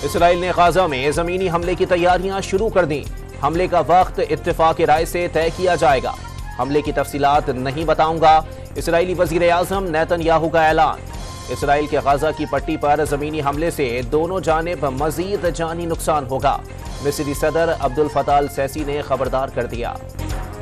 اسرائیل نے غزہ میں زمینی حملے کی تیاریاں شروع کر دیں۔ حملے کا وقت اتفاق رائے سے طے کیا جائے گا۔ حملے کی تفصیلات نہیں بتاؤں گا، اسرائیلی وزیر اعظم نیتن یاہو کا اعلان۔ اسرائیل کے غزہ کی پٹی پر زمینی حملے سے دونوں جانب مزید جانی نقصان ہوگا، مصری صدر عبد الفتاح السیسی نے خبردار کر دیا۔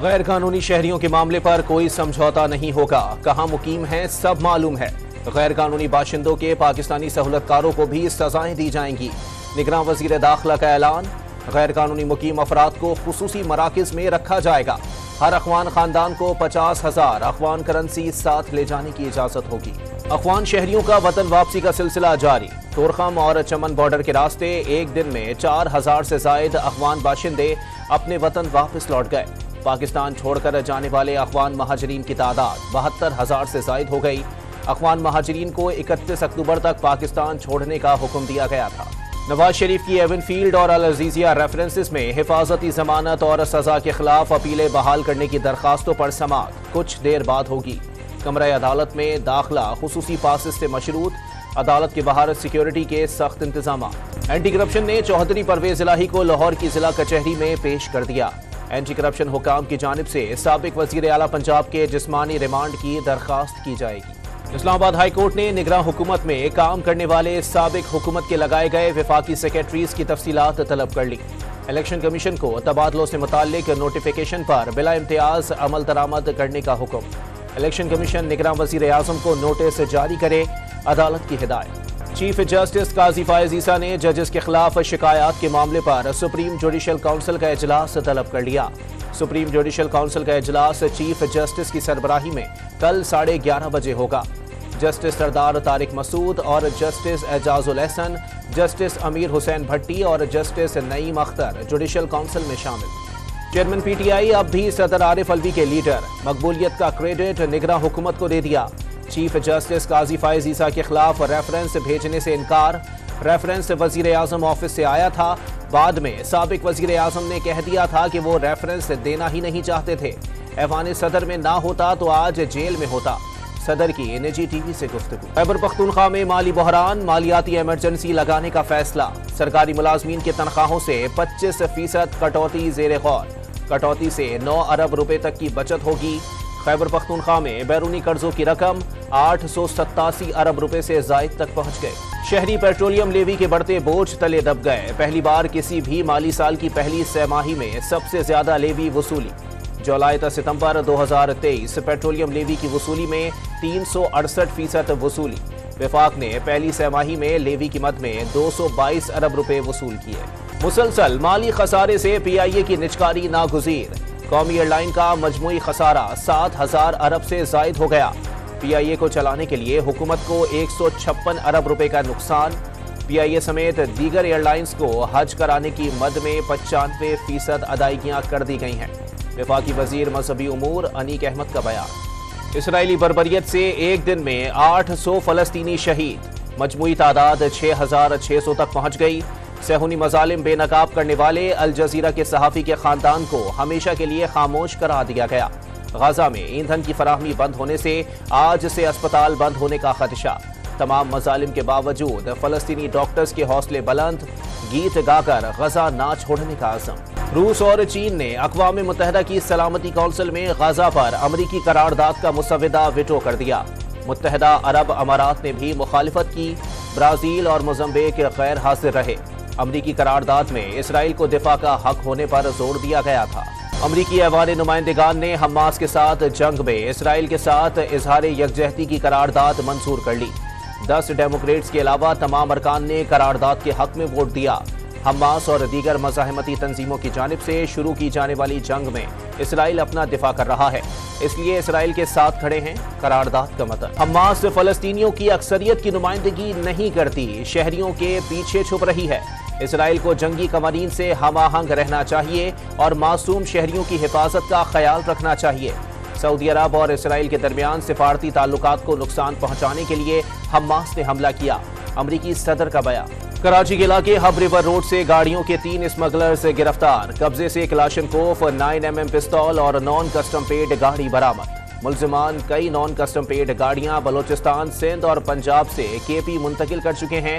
غیر قانونی شہریوں کے معاملے پر کوئی سمجھوتا نہیں ہوگا، کہاں مقیم ہیں سب معلوم ہے۔ غیر قانونی باشندوں کے پاکستانی سہولت کاروں کو بھی سزائیں دی جائیں گی، نگراں وزیر داخلہ کا اعلان۔ غیر قانونی مقیم افراد کو خصوصی مراکز میں رکھا جائے گا۔ ہر افغان خاندان کو 50,000 افغان کرنسی ساتھ لے جانے کی اجازت ہوگی۔ افغان شہریوں کا وطن واپسی کا سلسلہ جاری۔ تورخم اور چمن بارڈر کے راستے ایک دن میں 4,000 سے زائد افغان باشندے اپنے وطن واپس لوٹ گئے۔ پاکستان چھوڑ کر جانے والے افغان مہاجرین کی تعداد 72,000 سے زائد ہو گئی۔ افغان مہاجرین کو 31 اکتوبر تک پاکستان چھوڑنے کا حکم دیا گیا تھا۔ نواز شریف کی ایون فیلڈ اور العزیزیہ ریفرنسز میں حفاظتی ضمانت اور سزا کے خلاف اپیلیں بحال کرنے کی درخواستوں پر سماعت کچھ دیر بعد ہوگی۔ کمرہ عدالت میں داخلہ خصوصی پاسز سے مشروط، عدالت کے باہر سیکیورٹی کے سخت انتظامات۔ اینٹی کرپشن نے چوہدری پرویز الہی کو لاہور کی ضلع کچہری میں پیش کر دیا۔ اینٹی کرپشن حکام کی جانب سے سابق وزیر اعلیٰ پنجاب کے جسمانی ریمانڈ کی درخواست کی جائے گی۔ اسلام آباد ہائی کورٹ نے نگراں حکومت میں کام کرنے والے سابق حکومت کے لگائے گئے وفاقی سیکریٹریز کی تفصیلات طلب کر لی۔ الیکشن کمیشن کو تبادلوں سے متعلق نوٹیفیکیشن پر بلا امتیاز عمل درآمد کرنے کا حکم۔ الیکشن کمیشن نگراں وزیر اعظم کو نوٹس جاری کرے، عدالت کی ہدایت۔ چیف جسٹس قاضی فائز عیسیٰ نے ججز کے خلاف شکایات کے معاملے پر سپریم جوڈیشل کونسل کا اجلاس طلب کر لیا۔ سپریم جوڈیشل کونسل کا اجلاس چیف جسٹس کی سربراہی میں کل 11:30 بجے ہوگا۔ جسٹس سردار طارق مسعود اور جسٹس اعجاز الاحسن، جسٹس امیر حسین بھٹی اور جسٹس نعیم اختر جوڈیشل کونسل میں شامل۔ چیئرمین پی ٹی آئی اب بھی صدر عارف الوی کے لیڈر، مقبولیت کا کریڈٹ نگراں حکومت کو دے دیا۔ چیف جسٹس قاضی فائز عیسیٰ کے خلاف ریفرنس بھیجنے سے انکار۔ ریفرنس وزیر اعظم آفس سے آیا تھا، بعد میں سابق وزیر اعظم نے کہہ دیا تھا کہ وہ ریفرنس دینا ہی نہیں چاہتے تھے۔ ایوان صدر میں نہ ہوتا تو آج جیل میں ہوتا۔ صدر کی نجی ٹی وی سے گفتگو۔ خیبر پختونخوا میں مالی بحران، مالیاتی ایمرجنسی لگانے کا فیصلہ۔ سرکاری ملازمین کی تنخواہوں سے 25% کٹوتی زیر غور۔ کٹوتی سے 9 ارب روپے تک کی بچت ہوگی۔ خیبر پختونخوا میں بیرونی قرضوں کی رقم 887 ارب روپے سے زائد تک پہنچ گئے۔ شہری پیٹرولیم لیوی کے بڑھتے بوجھ تلے دب گئے۔ پہلی بار کسی بھی مالی سال کی پہلی سہ ماہی میں سب سے زیادہ لیوی وصولی۔ جولائی تا ستمبر 2023 پیٹرولیم لیوی کی وصولی میں 368% وصولی۔ وفاق نے پہلی سہ ماہی میں لیوی کی مد میں 222 ارب روپے وصول کیے۔ مسلسل مالی خسارے سے پی آئی اے کی نجکاری ناگزیر۔ قومی ایئر لائن کا مجموعی خسارہ 7,000 ارب سے زائد ہو گیا۔ پی آئی اے کو چلانے کے لیے حکومت کو 156 ارب روپے کا نقصان۔ پی آئی اے سمیت دیگر ایئر لائنز کو حج کرانے کی مد میں 95% ادائیگیاں کر دی گئی ہیں۔ وفاقی وزیر مذہبی امور انیک احمد کا بیان۔ اسرائیلی بربریت سے ایک دن میں 800 فلسطینی شہید، مجموعی تعداد 6,600 تک پہنچ گئی۔ صہیونی مظالم بے نقاب کرنے والے الجزیرہ کے صحافی کے خاندان کو ہمیشہ کے لیے خاموش کرا دیا گیا۔ غزہ میں ایندھن کی فراہمی بند ہونے سے آج سے اسپتال بند ہونے کا خدشہ۔ تمام مظالم کے باوجود فلسطینی ڈاکٹرز کے حوصلے بلند، گیت گا کر غزہ نہ چھوڑنے کا عزم۔ روس اور چین نے اقوام متحدہ کی سلامتی کونسل میں غزہ پر امریکی قرارداد کا مسودہ ویٹو کر دیا۔ متحدہ عرب امارات نے بھی مخالفت کی۔ برازیل اور موزمبیق غیر حاضر رہے۔ امریکی قرارداد میں اسرائیل کو دفاع کا حق ہونے پر زور دیا گیا تھا۔ امریکی ایوان نمائندگان نے حماس کے ساتھ جنگ میں اسرائیل کے ساتھ اظہار یکجہتی کی قرارداد منظور کر لی۔ 10 ڈیموکریٹس کے علاوہ تمام ارکان نے قرارداد کے حق میں ووٹ دیا۔ حماس اور دیگر مزاحمتی تنظیموں کی جانب سے شروع کی جانے والی جنگ میں اسرائیل اپنا دفاع کر رہا ہے، اس لیے اسرائیل کے ساتھ کھڑے ہیں۔ قرارداد کا متن: حماس فلسطینیوں کی اکثریت کی نمائندگی نہیں کرتی، شہریوں کے پیچھے چھپ رہی ہے۔ اسرائیل کو جنگی قوانین سے ہم آہنگ رہنا چاہیے اور معصوم شہریوں کی حفاظت کا خیال رکھنا چاہیے۔ سعودی عرب اور اسرائیل کے درمیان سفارتی تعلقات کو نقصان پہنچانے کے لیے حماس نے حملہ کیا، امریکی صدر کا بیان۔ کراچی کے علاقے ہب ریور روڈ سے گاڑیوں کے 3 اسمگلرز گرفتار، قبضے سے کلاشنکوف، 9mm پستول اور نان کسٹم پیڈ گاڑی برآمد۔ ملزمان کئی نان کسٹم پیڈ گاڑیاں بلوچستان، سندھ اور پنجاب سے کے پی منتقل کر چکے ہیں۔